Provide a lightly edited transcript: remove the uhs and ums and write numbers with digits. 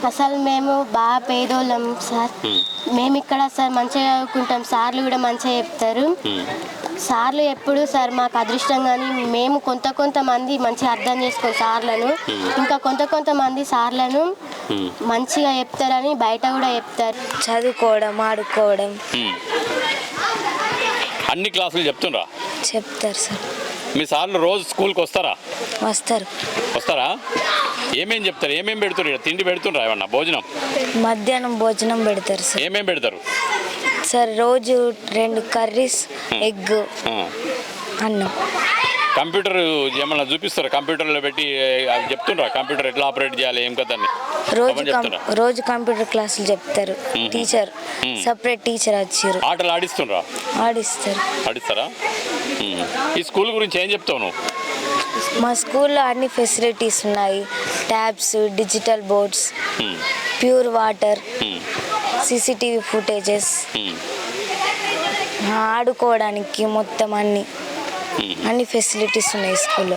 అసలు మేము బాగా పేదోళ్ళం సార్. మేము ఇక్కడ సార్ మంచిగా చదువుకుంటాం, సార్లు కూడా మంచిగా చెప్తారు. సార్లు ఎప్పుడు సార్ మాకు అదృష్టం, కానీ మేము కొంతమంది మంచిగా అర్థం చేసుకోం సార్లను. ఇంకా కొంతమంది సార్లను మంచిగా చెప్తారని బయట కూడా చెప్తారు. చదువుకోవడం, ఆడుకోవడం. అన్ని క్లాసులు చెప్తుండ్రా? చెప్తారు సార్. మీ సార్లు రోజు స్కూల్కి వస్తారా? వస్తారా? ఏమేం చెప్తారు? ఏమేమి పెడుతున్నారు? తిండి పెడుతుండ్రా? ఏమన్నా భోజనం? మధ్యాహ్నం భోజనం పెడతారు సార్. ఏమేమి పెడతారు సార్? రోజు 2 కర్రీస్, ఎగ్, అన్నం. కంప్యూటర్ ఏమన్నా చూపిస్తారా? కంప్యూటర్లో పెట్టి అవి చెప్తుండ్రా? కంప్యూటర్ ఎట్లా ఆపరేట్ చేయాలి, ఏం కదా అని రోజు కంప్యూటర్ క్లాసులు చెప్తారు. టీచర్ సపరేట్ టీచర్ వచ్చారు. ఆటలు ఆడిస్తుండ్రా? ఆడిస్తారా? ఈ స్కూల్ గురించి ఏం చెప్తావు నువ్వు? మా స్కూల్లో అన్ని ఫెసిలిటీస్ ఉన్నాయి. Tabs, digital boards, pure water, CCTV footages, ఆడుకోవడానికి మొత్తం అన్ని ఫెసిలిటీస్ ఉన్నాయి స్కూల్లో.